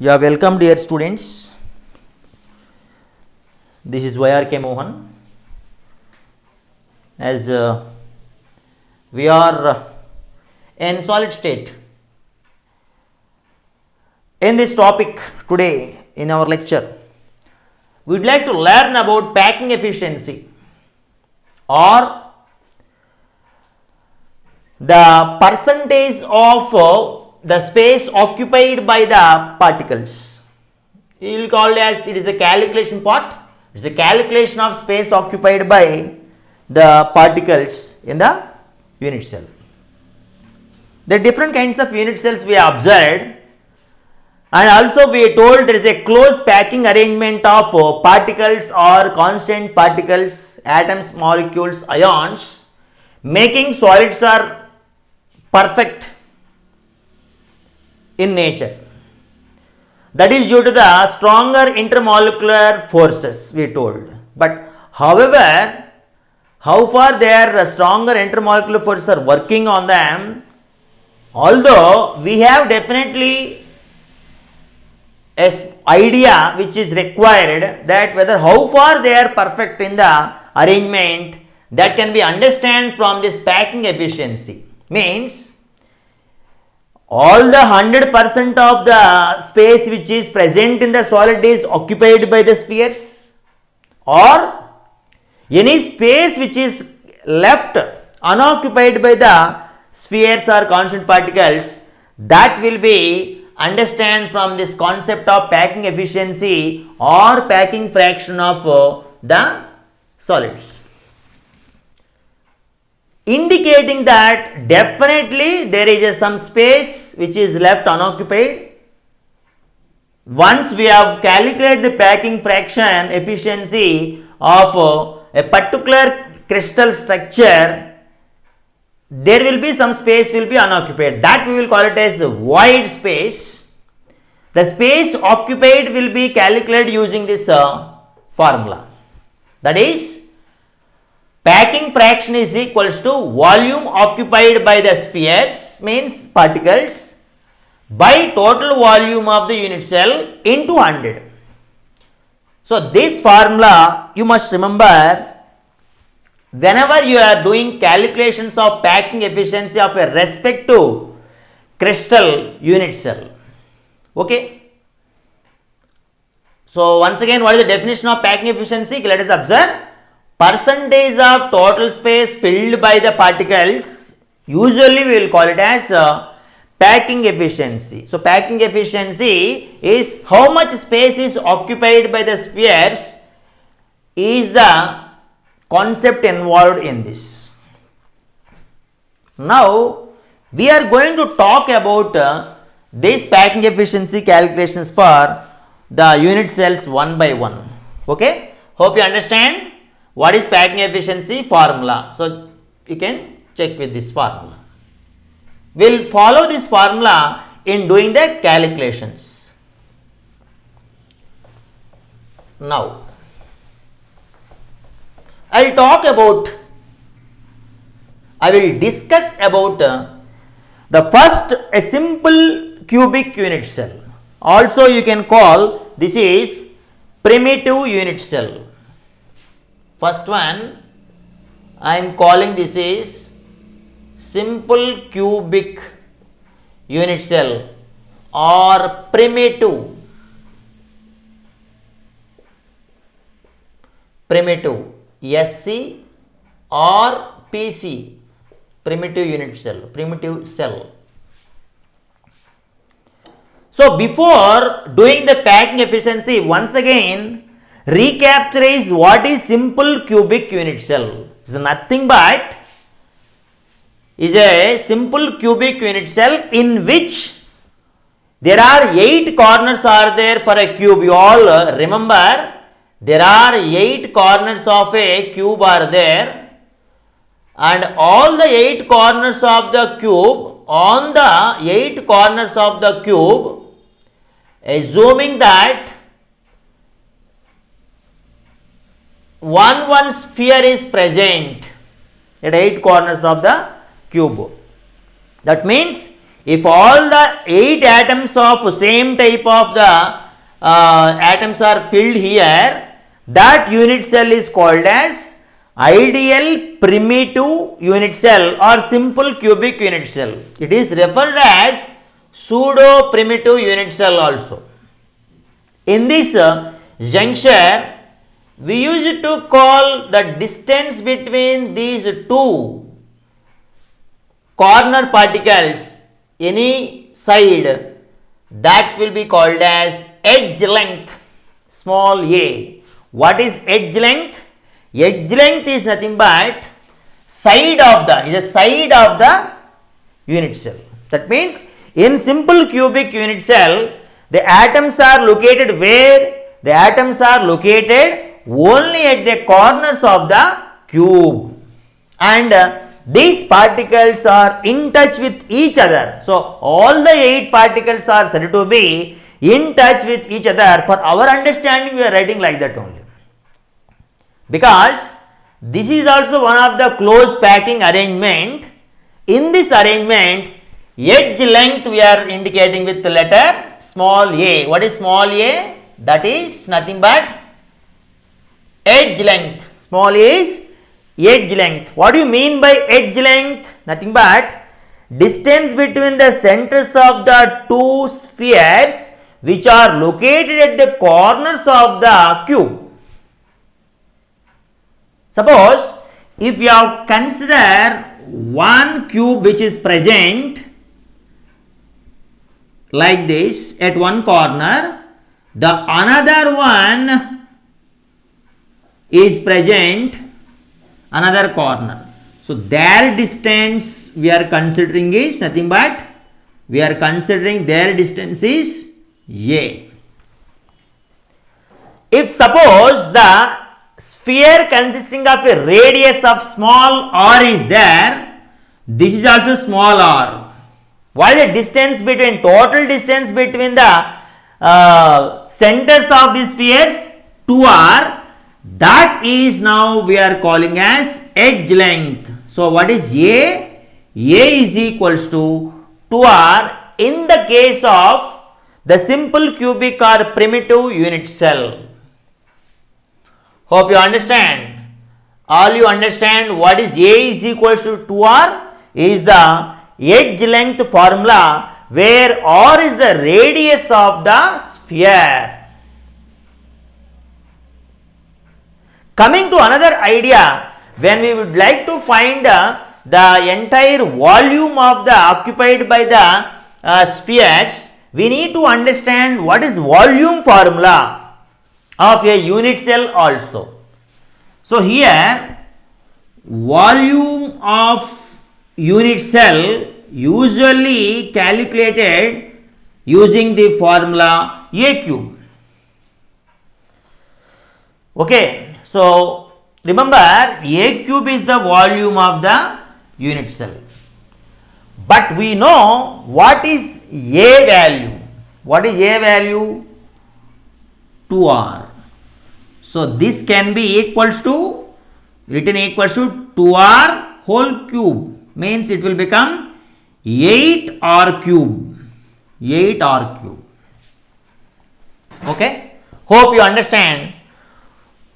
Yeah, welcome dear students. This is YRK Mohan. As we are in solid state. In this topic today in our lecture, we would like to learn about packing efficiency or the percentage of the space occupied by the particles. We will call it as it is a calculation part. It is a calculation of space occupied by the particles in the unit cell. The different kinds of unit cells we have observed, and also we are told there is a close packing arrangement of particles or constant particles, atoms, molecules, ions, making solids are perfect in nature. That is due to the stronger intermolecular forces, we are told. But however, how far their stronger intermolecular forces are working on them, although we have definitely an idea which is required that whether how far they are perfect in the arrangement, that can be understood from this packing efficiency. Means all the 100% of the space which is present in the solid is occupied by the spheres, or any space which is left unoccupied by the spheres or constant particles, that will be understood from this concept of packing efficiency or packing fraction of the solids, indicating that definitely there is some space which is left unoccupied. Once we have calculated the packing fraction efficiency of a particular crystal structure, there will be some space will be unoccupied. That we will call it as void space. The space occupied will be calculated using this formula. That is, packing fraction is equals to volume occupied by the spheres, means particles, by total volume of the unit cell into 100. So this formula you must remember whenever you are doing calculations of packing efficiency of a respective crystal unit cell. Okay. So once again, what is the definition of packing efficiency? Let us observe. Percentage of total space filled by the particles, usually we will call it as packing efficiency. So packing efficiency is how much space is occupied by the spheres is the concept involved in this. Now we are going to talk about this packing efficiency calculations for the unit cells one by one. Okay, hope you understand what is packing efficiency formula. So you can check with this formula. We'll follow this formula in doing the calculations. Now I will discuss about the first a simple cubic unit cell. Also you can call this is primitive unit cell. First one I am calling this is simple cubic unit cell or primitive SC or PC, primitive unit cell, primitive cell. So before doing the packing efficiency, once again recapitalize what is simple cubic unit cell. It is nothing but is a simple cubic unit cell in which there are 8 corners are there for a cube. You all remember there are 8 corners of a cube are there, and all the 8 corners of the cube, on the 8 corners of the cube, assuming that one sphere is present at 8 corners of the cube. That means if all the 8 atoms of same type of the atoms are filled here, that unit cell is called as ideal primitive unit cell or simple cubic unit cell. It is referred as pseudo primitive unit cell also. In this juncture, we used to call the distance between these two corner particles, any side, that will be called as edge length, small a. What is edge length? Edge length is nothing but side of the unit cell. That means in simple cubic unit cell, the atoms are located where? The atoms are located only at the corners of the cube, and these particles are in touch with each other. So all the 8 particles are said to be in touch with each other. For our understanding, we are writing like that only, because this is also one of the close packing arrangement. In this arrangement, edge length we are indicating with the letter small a. What is small a? That is nothing but edge length. Small a is edge length. What do you mean by edge length? Nothing but distance between the centers of the two spheres which are located at the corners of the cube. Suppose if you have consider one cube which is present like this at one corner, the another one is present another corner. So their distance we are considering is nothing but, we are considering their distance is a. If suppose the sphere consisting of a radius of small r is there, this is also small r. What is the distance between, total distance between the centers of these spheres? 2r. That is now we are calling as edge length. So what is a? A is equals to 2r in the case of the simple cubic or primitive unit cell. Hope you understand. All you understand what is a is equals to 2r is the edge length formula, where r is the radius of the sphere. Coming to another idea, when we would like to find the entire volume of the occupied by the spheres, we need to understand what is volume formula of a unit cell also. So here volume of unit cell usually calculated using the formula a cube. Okay, so remember a cube is the volume of the unit cell, but we know what is a value. What is a value? 2r. So this can be equals to, written equals to 2r whole cube, means it will become 8r cube. 8r cube. Okay, hope you understand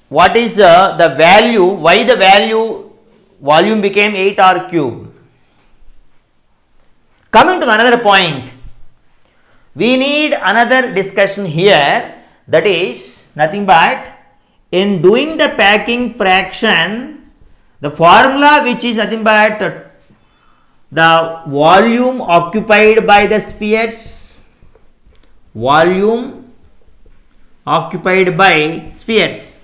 what is the value, why the value volume became 8r cube. Coming to another point, we need another discussion here, that is nothing but in doing the packing fraction, the formula which is nothing but the volume occupied by the spheres, volume occupied by spheres.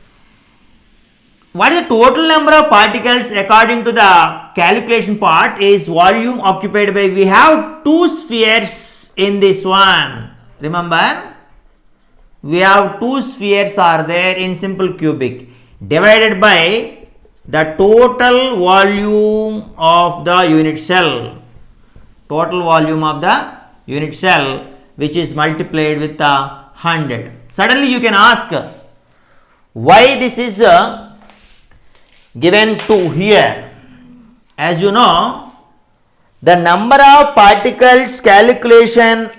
What is the total number of particles according to the calculation part is volume occupied by, we have two spheres in this one. Remember, we have two spheres are there in simple cubic, divided by the total volume of the unit cell. Total volume of the unit cell, which is multiplied with 100. Suddenly you can ask, why this is given 2 here? As you know, The number of particles calculation,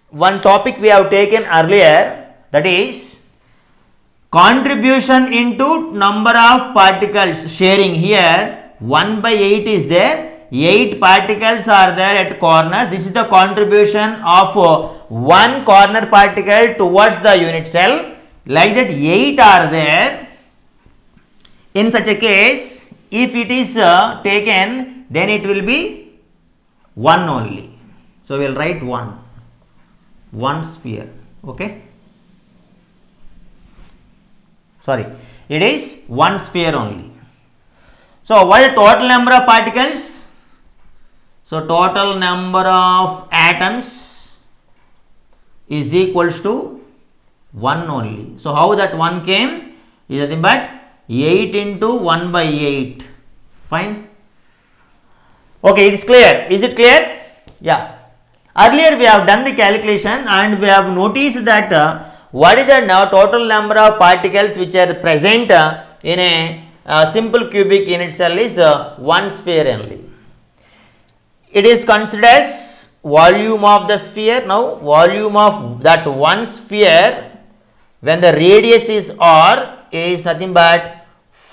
one topic we have taken earlier, that is contribution into number of particles sharing. Here 1 by 8 is there, 8 particles are there at corners. This is the contribution of one corner particle towards the unit cell. Like that 8 are there. In such a case, if it is taken, then it will be 1 only. So we will write 1 sphere. Okay. Sorry, it is 1 sphere only. So what is the total number of particles? So total number of atoms is equals to 1 only. So how that 1 came? Is nothing but 8 into 1 by 8. Fine. Okay, it is clear. Is it clear? Yeah. Earlier we have done the calculation and we have noticed that what is the total number of particles which are present in a simple cubic unit cell is 1 sphere only. It is considered as volume of the sphere. Now volume of that 1 sphere when the radius is r is nothing but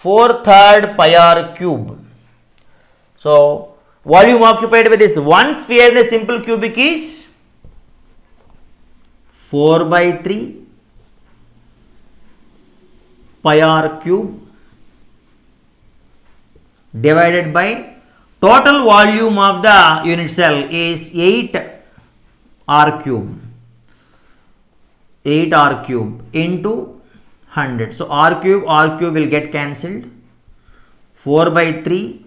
4/3 pi r cube. So volume occupied by this 1 sphere in the simple cubic is 4 by 3 pi r cube divided by total volume of the unit cell is 8 r cube. 8 r cube into 100. So r cube will get cancelled. 4 by 3.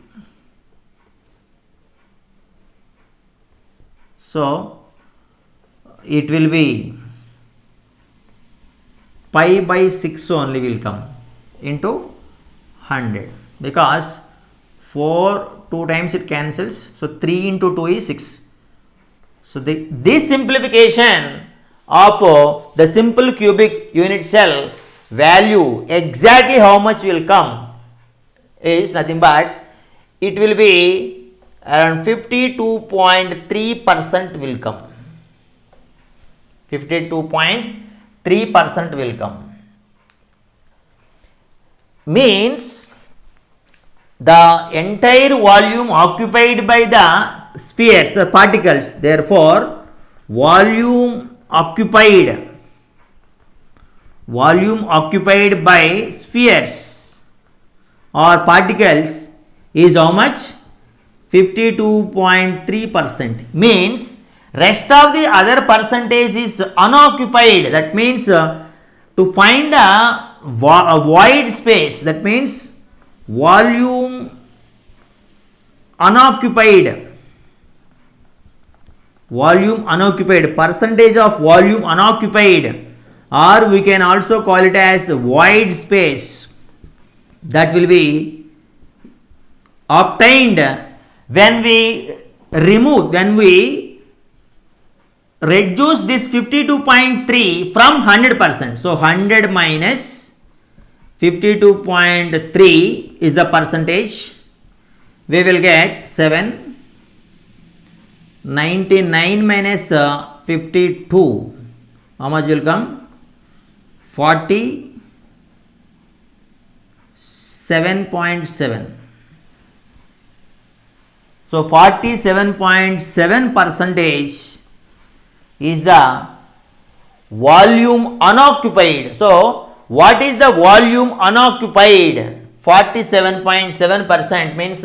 So it will be pi by 6 only will come into 100 because 4 2 times it cancels. So 3 into 2 is 6. So this simplification of the simple cubic unit cell value exactly how much will come is nothing but it will be around 52.3% will come. 52.3% will come. Means the entire volume occupied by the spheres or particles, therefore volume occupied by spheres or particles is how much? 52.3%. Means rest of the other percentage is unoccupied. That means to find a void space, that means volume unoccupied, percentage of volume unoccupied, or we can also call it as void space, that will be obtained when we reduce this 52.3 from 100%. So 100 minus 52.3 is the percentage. We will get 7. 99 minus 52. How much will come? 47.7. So 47.7 percentage is the volume unoccupied. So what is the volume unoccupied? 47.7% means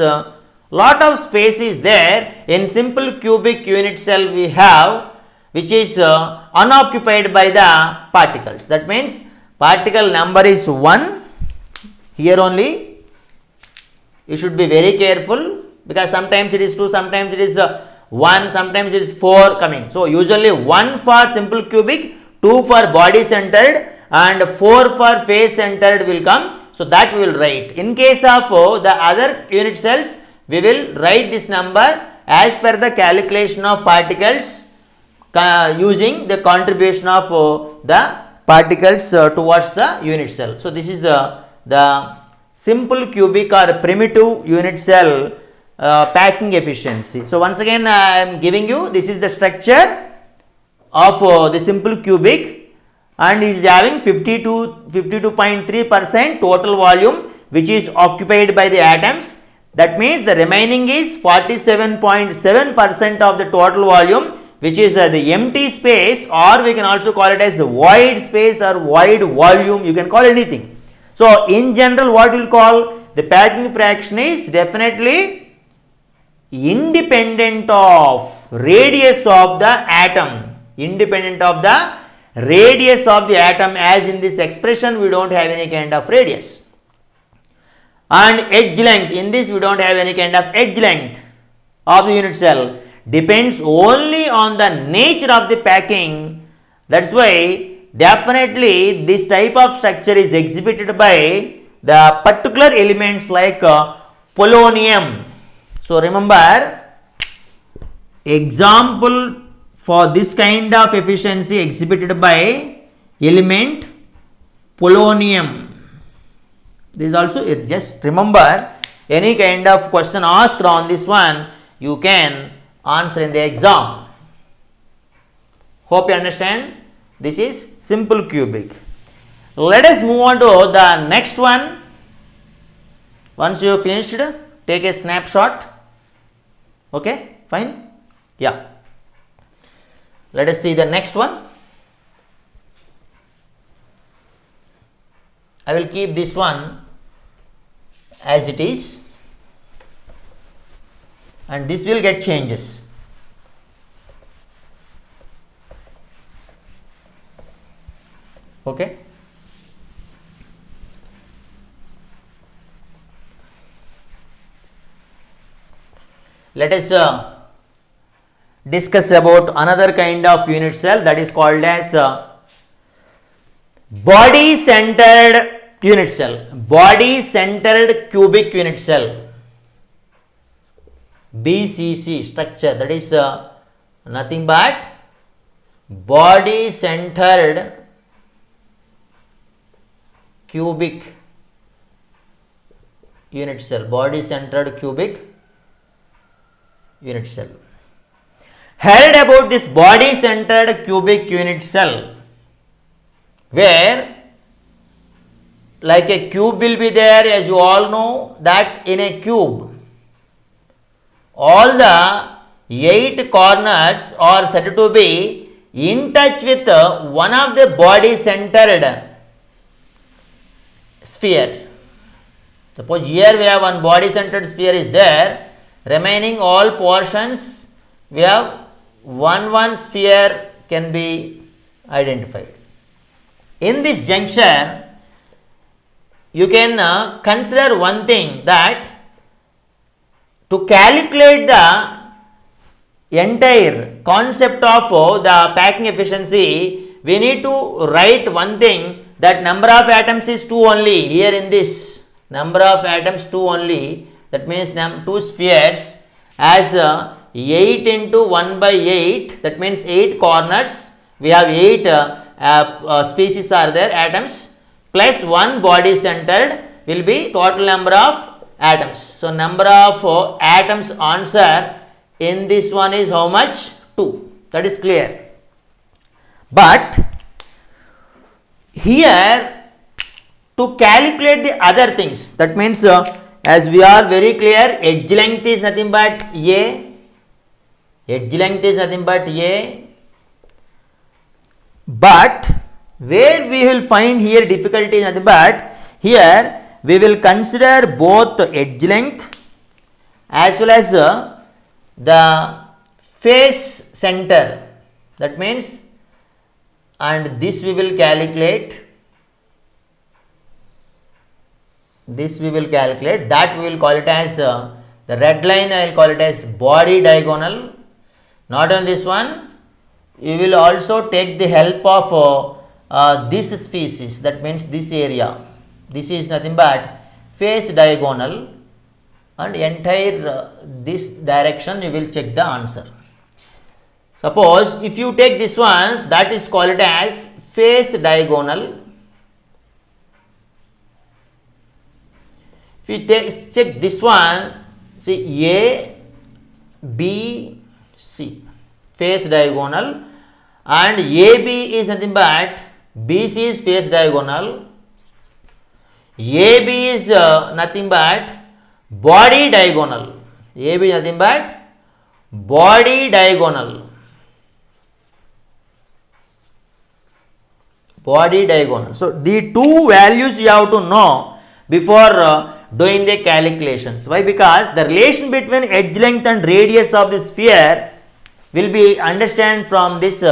lot of space is there in simple cubic unit cell we have, which is unoccupied by the particles. That means particle number is 1 here only. You should be very careful because sometimes it is 2, sometimes it is 1, sometimes it is 4 coming. So usually 1 for simple cubic, 2 for body centered and 4 for face centered will come. So that we will write. In case of the other unit cells, we will write this number as per the calculation of particles using the contribution of the particles towards the unit cell. So this is the simple cubic or primitive unit cell packing efficiency. So once again I am giving you, this is the structure of the simple cubic, and it is having 52.3% total volume which is occupied by the atoms. That means the remaining is 47.7% of the total volume, which is the empty space, or we can also call it as the void space or void volume, you can call anything. So in general, what we will call the packing fraction is definitely independent of radius of the atom, independent of the radius of the atom, as in this expression we don't have any kind of radius. And edge length, in this we don't have any kind of edge length of the unit cell, depends only on the nature of the packing. That's why definitely this type of structure is exhibited by the particular elements like polonium. So remember, example for this kind of efficiency exhibited by element polonium. This is also, just remember, any kind of question asked on this one, you can answer in the exam. Hope you understand. This is simple cubic. Let us move on to the next one. Once you have finished, take a snapshot. Okay, fine. Yeah. Let us see the next one. I will keep this one as it is, and this will get changes. Okay. Let us discuss about another kind of unit cell, that is called as body centered unit cell, body centered cubic unit cell, BCC structure, that is nothing but body centered cubic unit cell, body centered cubic unit cell. Heard about this body centered cubic unit cell, where like a cube will be there, as you all know that in a cube all the 8 corners are said to be in touch with one of the body centered sphere. Suppose here we have one body centered sphere is there, remaining all portions we have one sphere can be identified. In this junction you can consider one thing, that to calculate the entire concept of the packing efficiency, we need to write one thing, that number of atoms is 2 only. Here in this, number of atoms 2 only, that means 2 spheres as 8 into 1 by 8, that means 8 corners, we have 8 species are there, atoms, plus 1 body centered will be total number of atoms. So number of atoms answer in this one is how much? 2. That is clear. But here to calculate the other things, that means as we are very clear, edge length is nothing but A, edge length is nothing but A, but where we will find here difficulty is nothing but, here we will consider both edge length as well as the face center, that means, and this we will calculate, that we will call it as the red line, I will call it as body diagonal. Not on this one, you will also take the help of this species, that means this area, this is nothing but face diagonal, and entire this direction you will check the answer. Suppose if you take this one, that is called as face diagonal. If you check this one, See, A, B, C, face diagonal, and AB is nothing but BC is face diagonal. AB is nothing but body diagonal. AB is nothing but body diagonal. Body diagonal. So, the two values you have to know before doing the calculations. Why? Because the relation between edge length and radius of the sphere will be understand from this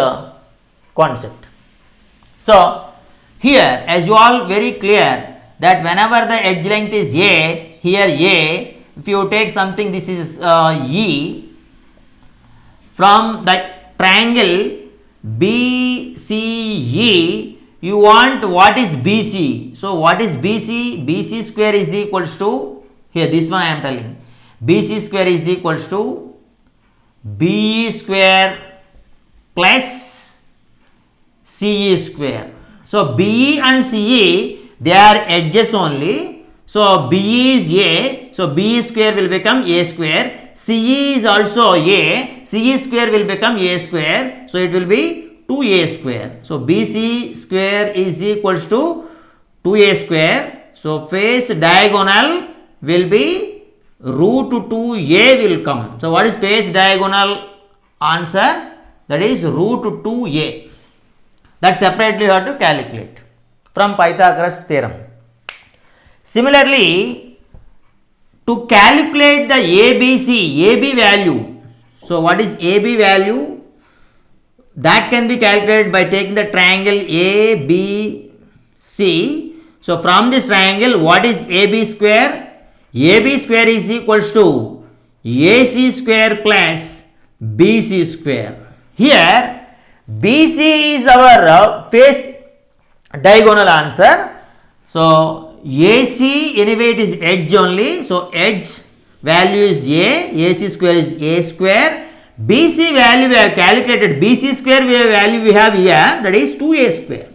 concept. So, here as you all very clear that whenever the edge length is A, here A, if you take something, this is E, from the triangle BCE, you want what is BC. So, what is BC? BC square is equals to, here this one I am telling, BC square is equals to BE square plus CE square. So, BE and CE, they are edges only. So, BE is A, so BE square will become A square, CE is also A, CE square will become A square, so it will be 2A square. So, BC square is equals to 2A square. So, face diagonal will be root 2A will come. So, what is face diagonal answer? That is root 2A. That separately you have to calculate from Pythagoras theorem. Similarly, to calculate the AB value. So, what is AB value? That can be calculated by taking the triangle ABC. So, from this triangle, what is AB square? AB square is equals to AC square plus BC square. Here, BC is our face diagonal answer. So, AC anyway it is edge only. So, edge value is A, AC square is A square. BC value we have calculated, BC square value we have here, that is 2A square.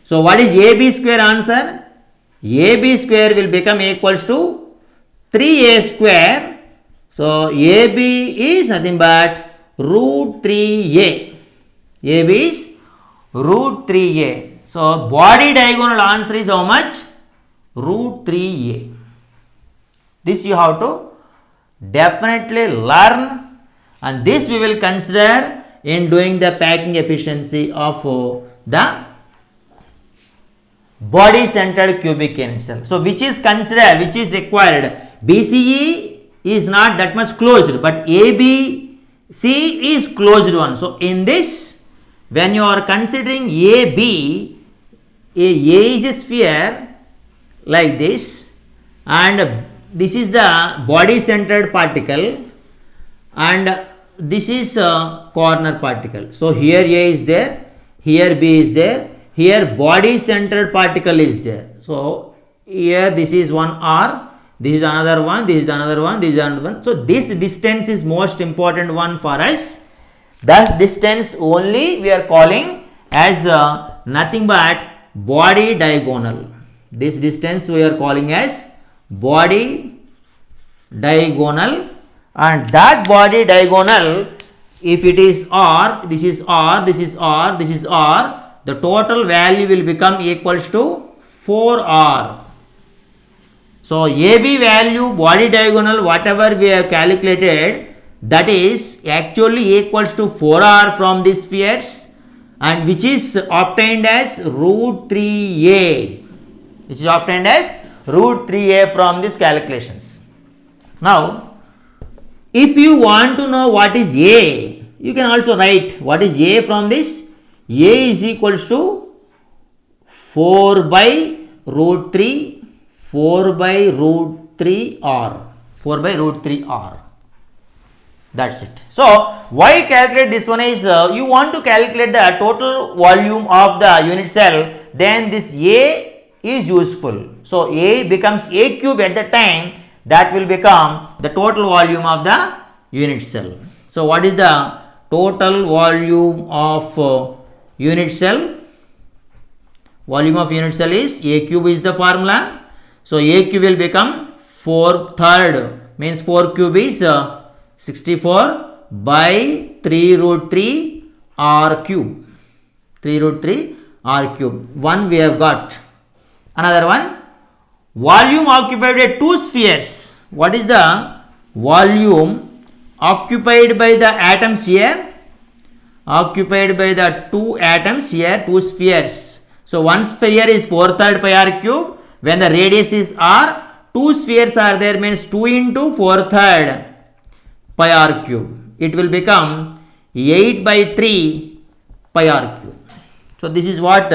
So, what is AB square answer? AB square will become equals to 3A square. So, AB is nothing but root 3A. AB is root 3A. So, body diagonal answer is how much? Root 3A. This you have to definitely learn, and this we will consider in doing the packing efficiency of the body centered cubic unit cell. So, which is considered, which is required? BCE is not that much closed, but ABC is closed one. So, in this, when you are considering AB, A is a sphere like this, and this is the body centered particle, and this is a corner particle. So, here A is there, here B is there, here body centered particle is there. So, here this is one R, this is another one, this is another one, this is another one. So, this distance is most important one for us. That distance only we are calling as nothing but body diagonal. This distance we are calling as body diagonal, and that body diagonal, if it is R, this is R, this is R, this is R, the total value will become equals to 4R. So, AB value body diagonal whatever we have calculated, that is actually equals to 4R from these spheres, and which is obtained as root 3A, which is obtained as root 3A from these calculations. Now, if you want to know what is A, you can also write what is A from this. A is equals to 4 by root 3, 4 by root 3 R, 4 by root 3 R. That's it. So, why calculate this one is you want to calculate the total volume of the unit cell, then this A is useful. So, A becomes A cube at the time, that will become the total volume of the unit cell. So, what is the total volume of unit cell? Volume of unit cell is A cube is the formula. So, A cube will become 4/3 means 4 cube is 64 by 3 root 3 r cube. 3 root 3 r cube. One we have got. Another one, volume occupied by two spheres. What is the volume occupied by the atoms here? Occupied by the two atoms here, two spheres. So one sphere is 4/3 pi r cube. When the radius is r, two spheres are there, means 2 into 4/3 pi r cube. It will become 8 by 3 pi r cube. So this is what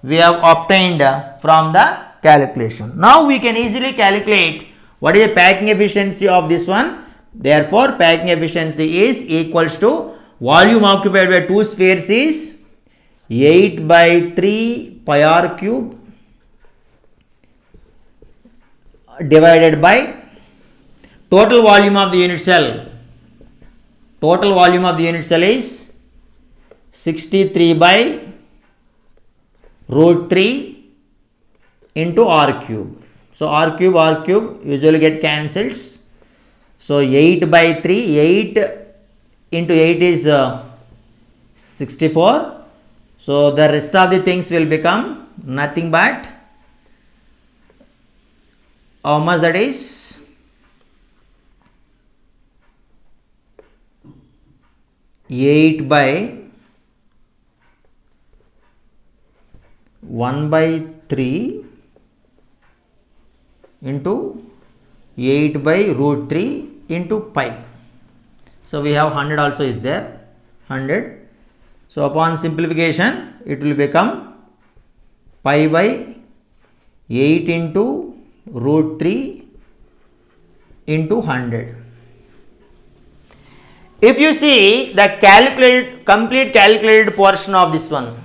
we have obtained from the calculation. Now we can easily calculate what is the packing efficiency of this one. Therefore, packing efficiency is equals to volume occupied by two spheres is 8 by 3 pi r cube divided by total volume of the unit cell. Total volume of the unit cell is 63 by root 3 into r cube. So r cube usually get cancels. So 8 by 3, 8 into 8 is 64. So the rest of the things will become nothing but, how much that is? 8 by 1 by 3 into 8 by root 3 into pi. So we have 100 also is there, 100. So upon simplification it will become pi by 8 into root 3 into 100. If you see the complete calculated portion of this one,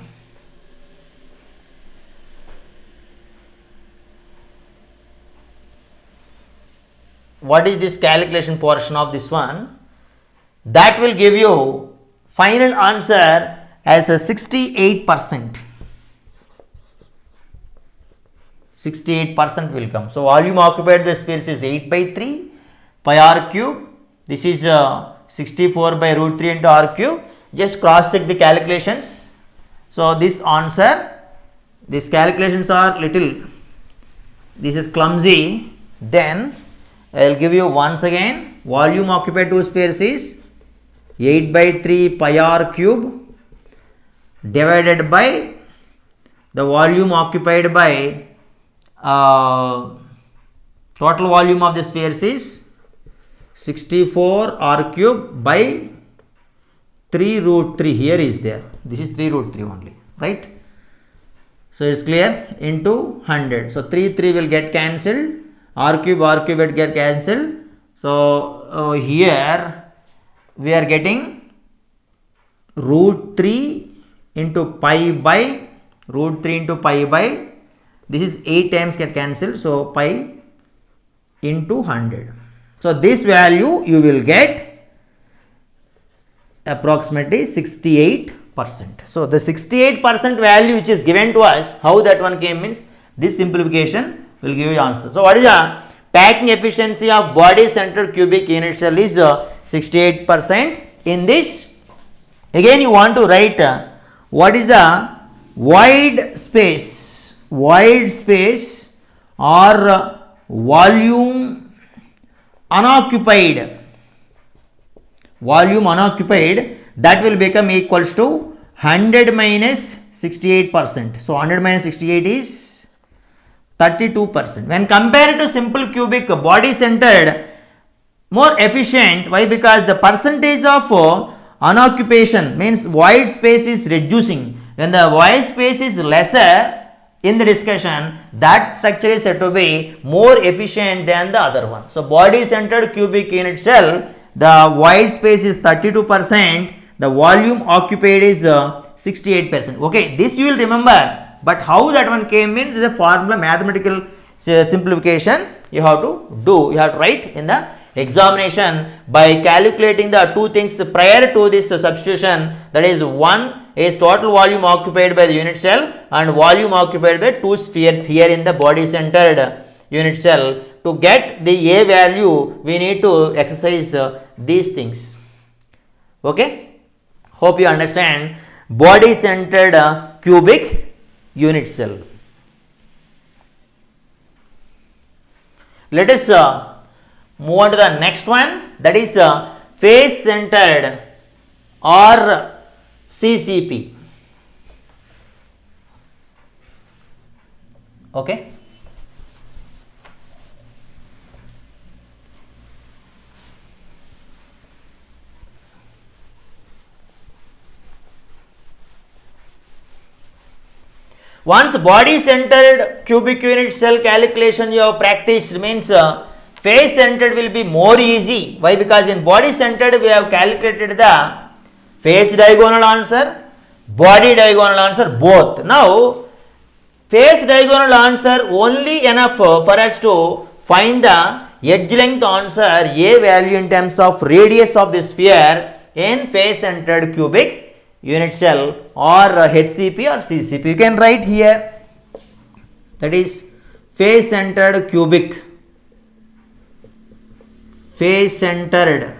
what is this calculation portion of this one? That will give you final answer as a 68%. 68% will come. So volume occupied by the spheres is 8 by 3 pi r cube. This is 64 by root 3 into r cube. Just cross check the calculations. So this answer, these calculations are little, this is clumsy. Then I will give you once again, volume occupied two spheres is 8 by 3 pi r cube divided by the volume occupied by total volume of the spheres is 64 r cube by 3 root 3. Here is there, this is 3 root 3 only, right? So it's clear, into 100. So 3 will get cancelled, r cube will get cancelled. So here we are getting root 3 into pi by root 3 into pi by, this is 8 times get cancelled, so pi into 100. So this value you will get approximately 68%. So the 68% value which is given to us, how that one came means this simplification will give you answer. So what is the packing efficiency of body centered cubic unit cell is 68%. In this, again you want to write what is the void space or volume unoccupied, that will become equals to 100 minus 68%. So 100 minus 68 is 32%. When compared to simple cubic body centered, more efficient. Why? Because the percentage of unoccupation means void space is reducing. When the void space is lesser in the discussion, that structure is said to be more efficient than the other one. So body centered cubic unit cell, the void space is 32%, the volume occupied is 68%. Okay, this you will remember, but how that one came means is a formula, mathematical simplification you have to do, you have to write in the examination by calculating the two things prior to this substitution, that is, one is total volume occupied by the unit cell and volume occupied by two spheres here in the body centered unit cell. To to get the A value, we need to exercise these things. Okay, hope you understand body centered cubic unit cell. Let us move on to the next one, that is face centered or CCP. Okay. Once body centered cubic unit cell calculation you have practiced, means face centered will be more easy. Why? Because in body centered we have calculated the face diagonal answer, body diagonal answer both. Now face diagonal answer only enough for us to find the edge length answer A value in terms of radius of the sphere in face centered cubic unit cell or HCP or CCP. You can write here, that is face centered cubic, face centered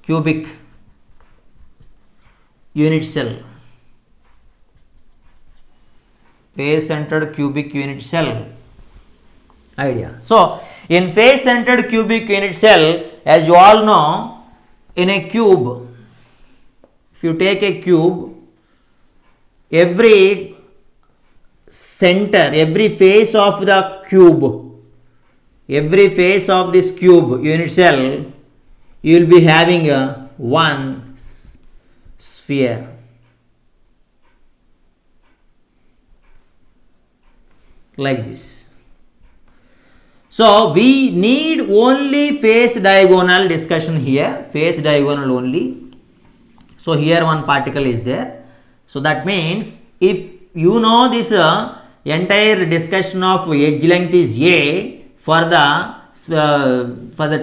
cubic unit cell, face centered cubic unit cell idea. So in face centered cubic unit cell, as you all know, in a cube, if you take a cube, every center, every face of the cube, every face of this cube unit cell, you will be having a one sphere. Like this. So we need only face diagonal discussion here, face diagonal only. So here one particle is there. So that means if you know this entire discussion of edge length is A for the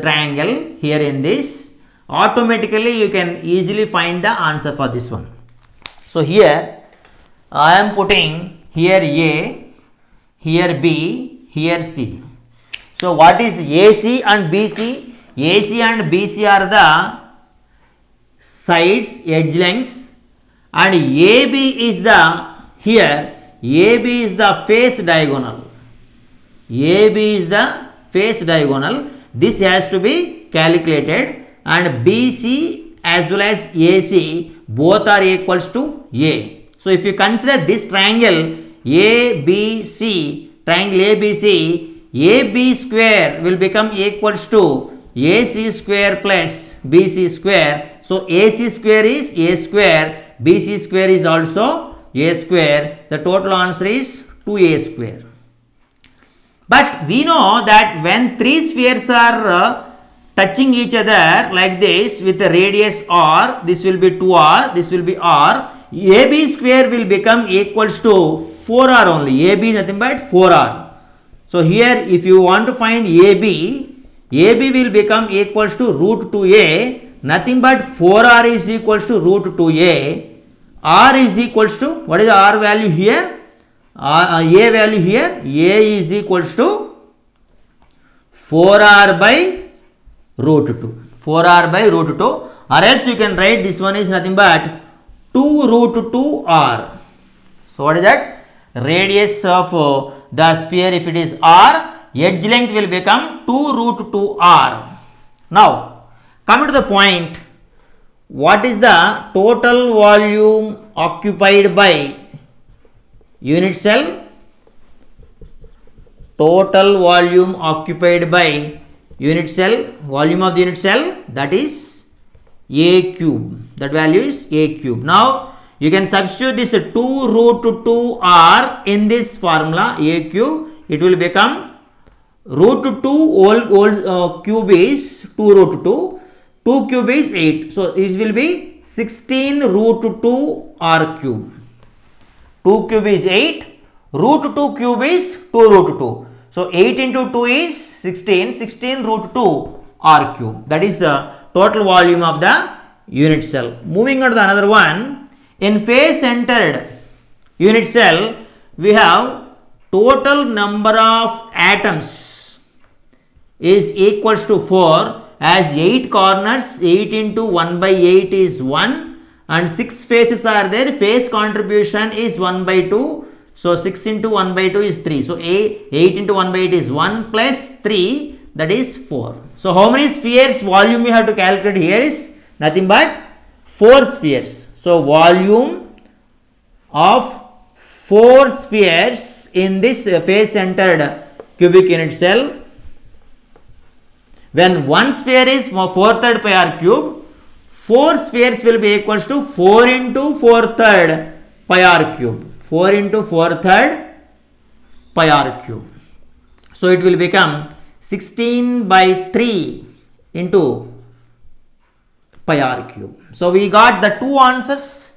triangle here in this, automatically you can easily find the answer for this one. So here I am putting here A, here B, here C. So what is AC and BC? AC and BC are the sides, edge lengths, and AB is the, here AB is the face diagonal. AB is the face diagonal. This has to be calculated, and BC as well as AC both are equals to A. So if you consider this triangle ABC, triangle ABC, AB square will become equals to AC square plus BC square. So AC square is A square, BC square is also A square. The total answer is 2A square. But we know that when three spheres are touching each other like this with the radius R, this will be 2R, this will be R, AB square will become equals to 4R only. AB is nothing but 4R. So here if you want to find AB, AB will become equals to root 2A, nothing but 4R is equals to root 2A. R is equals to, what is the R value here? A value here, A is equals to 4R by root 2. 4R by root 2, or else you can write this one is nothing but 2 root 2R. So what is that? Radius of the sphere, if it is R, edge length will become 2 root 2R. Now coming to the point, what is the total volume occupied by unit cell? Total volume occupied by unit cell, volume of the unit cell, that is A cube. That value is A cube. Now you can substitute this 2 root 2R in this formula A cube. It will become root 2 whole cube is 2 root 2. 2 cube is 8. So this will be 16 root 2 R cube. 2 cube is 8. Root 2 cube is 2 root 2. So 8 into 2 is 16. 16 root 2 R cube. That is the total volume of the unit cell. Moving on to the another one. In face centered unit cell, we have total number of atoms is equals to 4, as 8 corners, 8 into 1 by 8 is 1, and 6 faces are there, face contribution is 1 by 2, so 6 into 1 by 2 is 3, so 8 into 1 by 8 is 1 plus 3, that is 4. So how many spheres volume you have to calculate here is nothing but 4 spheres. So volume of 4 spheres in this face centered cubic unit cell. When one sphere is 4/3 pi r cube, 4 spheres will be equals to 4 into 4/3 pi r cube. 4 into 4/3 pi r cube. So it will become 16 by 3 into pi r cube. So we got the two answers.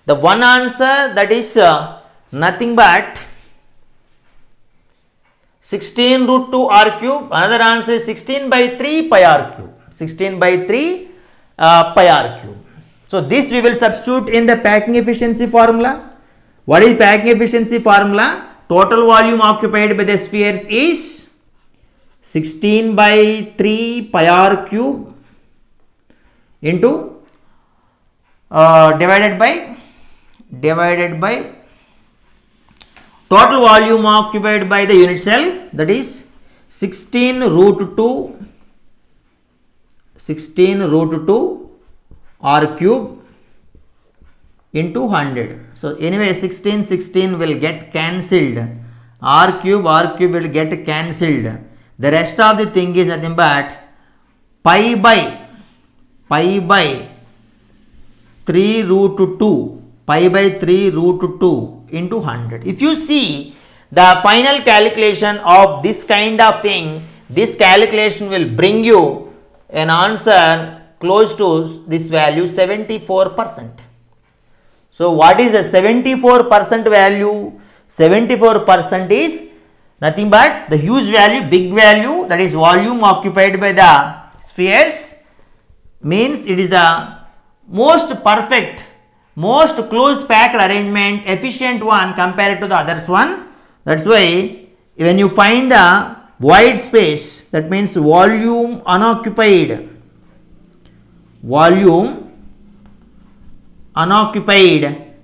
The one answer, that is nothing but 16 root 2 r cube. Another answer is 16 by 3 pi r cube. 16 by 3 pi r cube. So this we will substitute in the packing efficiency formula. What is packing efficiency formula? Total volume occupied by the spheres is 16 by 3 pi r cube into divided by total volume occupied by the unit cell, that is 16 root 2 r cube into 100. So anyway 16 will get cancelled, r cube will get cancelled. The rest of the thing is nothing but pi by 3 root 2 into 100. If you see the final calculation of this kind of thing, this calculation will bring you an answer close to this value, 74%. So what is the 74% value? 74% is nothing but the huge value, big value, that is volume occupied by the spheres, means it is the most perfect, most close packed arrangement, efficient one compared to the others one. That's why when you find the void space, that means volume unoccupied,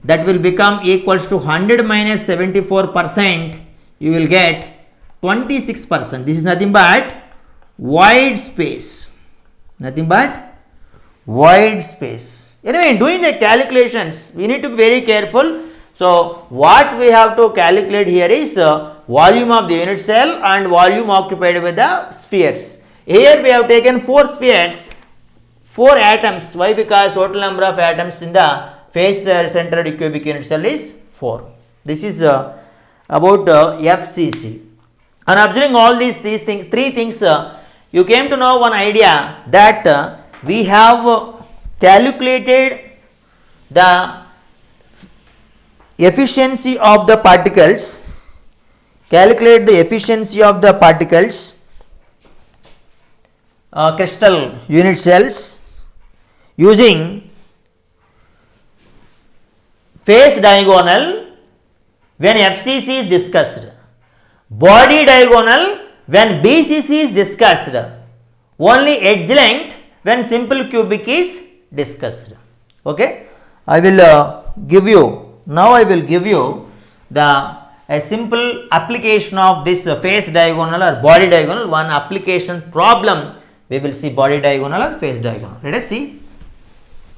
that will become equals to 100 minus 74%, you will get 26%. This is nothing but void space. Anyway, in doing the calculations, we need to be very careful. So what we have to calculate here is volume of the unit cell and volume occupied by the spheres. Here we have taken 4 spheres, 4 atoms. Why? Because total number of atoms in the face centered cubic unit cell is 4. This is about FCC. And observing all these things, 3 things, you came to know one idea that we have calculated the efficiency of the particles, crystal unit cells using face diagonal when FCC is discussed, body diagonal when BCC is discussed, only edge length when simple cubic is discussed. Okay, I will give you a simple application of this face diagonal or body diagonal, one application problem. We will see body diagonal or face diagonal. Let us see.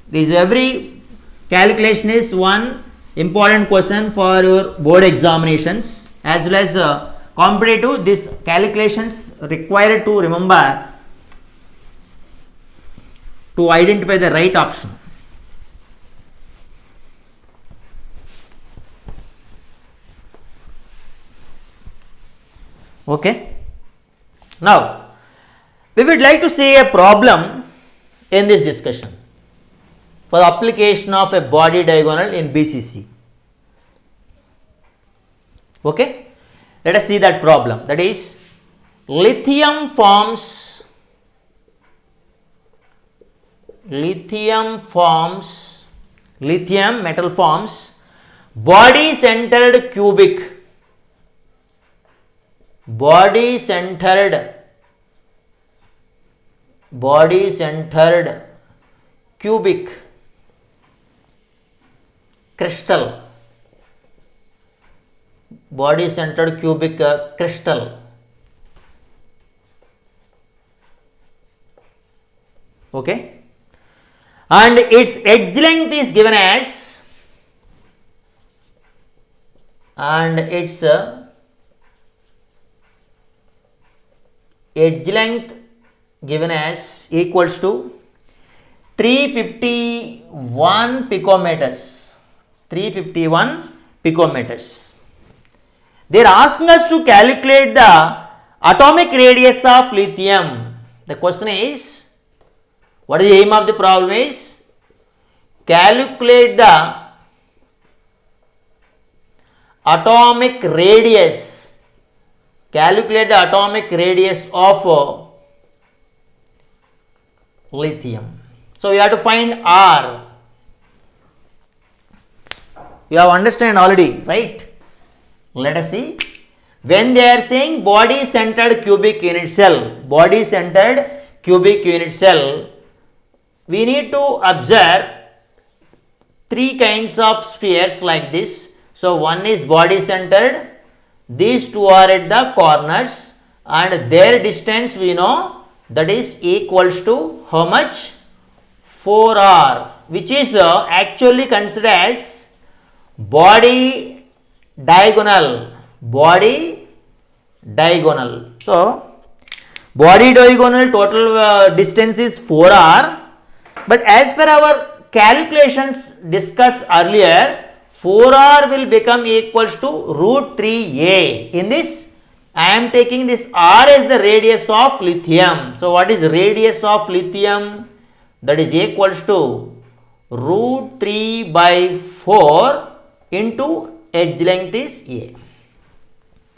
This every calculation is one important question for your board examinations as well as competitive. These calculations required to remember to identify the right option. Okay. Now we would like to see a problem in this discussion for the application of a body diagonal in BCC. Okay, let us see that problem. That is, lithium metal forms body centered cubic body centered cubic crystal, body centered cubic crystal. Okay, and its edge length is given as, and its edge length given as equals to 351 picometers. 351 picometers. They are asking us to calculate the atomic radius of lithium. The question is, what is the aim of the problem is, calculate the atomic radius, of lithium. So we have to find R. You have understand already, right? Let us see. When they are saying body centered cubic unit cell, we need to observe three kinds of spheres like this. So one is body centered, these two are at the corners, and their distance we know, that is equals to how much? 4r, which is actually considered as body diagonal. So body diagonal total distance is 4r, but as per our calculations discussed earlier, 4r will become equals to root 3a. In this, I am taking this r as the radius of lithium. So what is radius of lithium? That is equals to root 3 by 4 into edge length is a.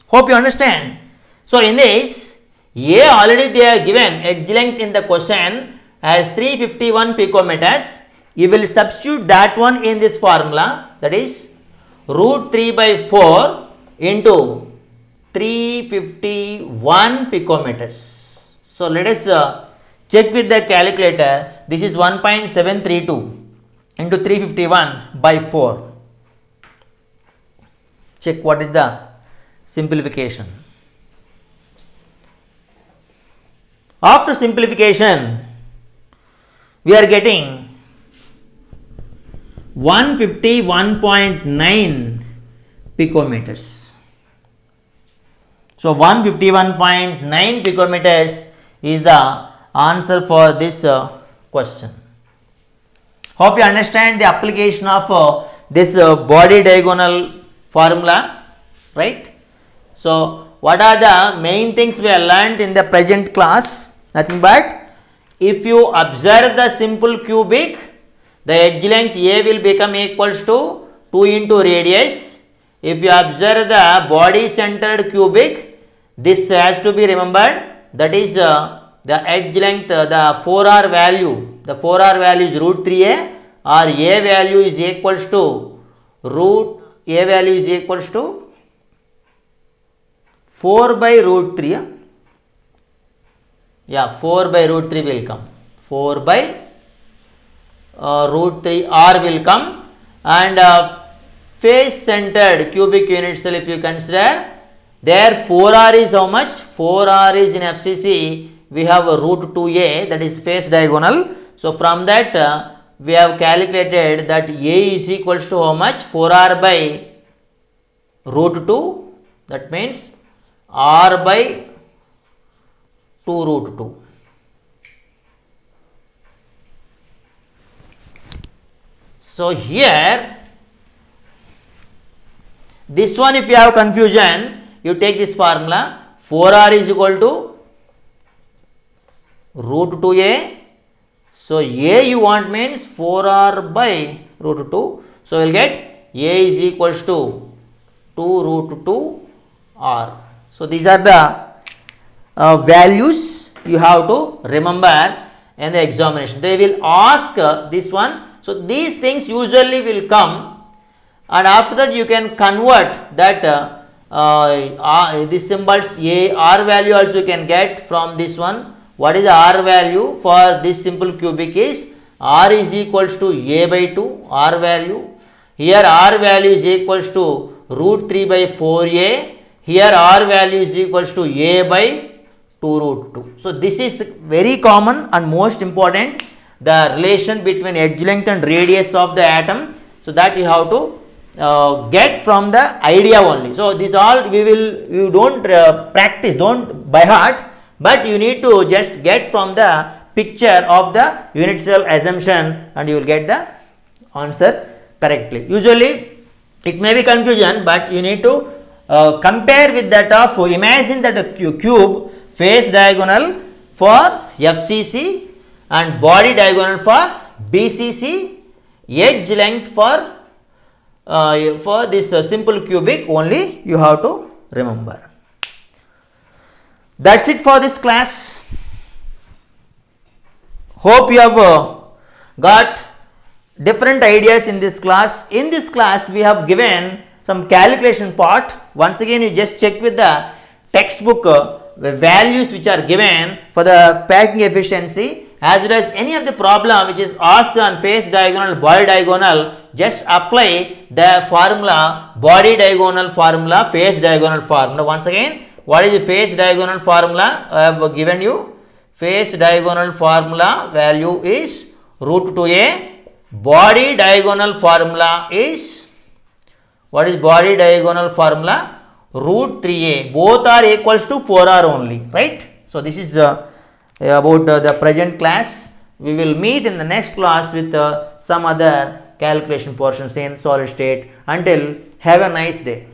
Hope you understand. So in this, a already they are given edge length in the question as 351 picometers. You will substitute that one in this formula, that is root 3 by 4 into 351 picometers. So let us check with the calculator. This is 1.732 into 351 by 4. Check what is the simplification. After simplification, we are getting 151.9 picometers. So 151.9 picometers is the answer for this question. Hope you understand the application of this body diagonal formula, right? So what are the main things we have learned in the present class? Nothing but, if you observe the simple cubic, the edge length A will become equals to 2 into radius. If you observe the body centered cubic, this has to be remembered, that is the edge length, the 4r value, is root 3a, or a value is equals to 4 by root 3. Yeah, 4 by root 3 will come. 4 by root 3 r will come, and face centered cubic unit cell, if you consider, there 4r is how much? 4r is in FCC, we have a root 2a, that is face diagonal. So from that we have calculated that a is equals to how much? 4r by root 2, that means r by 2 root 2. So here, this one, if you have confusion, you take this formula, 4r is equal to root 2a. So a you want means 4r by root 2. So we will get a is equals to 2 root 2 r. So these are the values you have to remember in the examination. They will ask this one. So these things usually will come, and after that you can convert that this symbols A, R value also you can get from this one. What is the R value for this simple cubic is R is equals to A by 2, R value. Here R value is equals to root 3 by 4A. Here R value is equals to A by 2 root 2. So this is very common and most important, the relation between edge length and radius of the atom. So that you have to get from the idea only. So this all you don't practice, don't by heart, but you need to just get from the picture of the unit cell assumption and you will get the answer correctly. Usually it may be confusion, but you need to compare with that of, imagine that a cube face diagonal for FCC and body diagonal for BCC, edge length for this simple cubic only you have to remember. That's it for this class. Hope you have got different ideas in this class. In this class we have given some calculation part. Once again you just check with the textbook values which are given for the packing efficiency, as well as any of the problem which is asked on face diagonal, body diagonal, just apply the formula, body diagonal formula, face diagonal formula. Once again, what is the face diagonal formula? I have given you. Face diagonal formula value is root 2a. Body diagonal formula is, what is body diagonal formula? Root 3a. Both are equals to 4r only, right? So this is about the present class. We will meet in the next class with some other calculation portions in solid state. Until, have a nice day.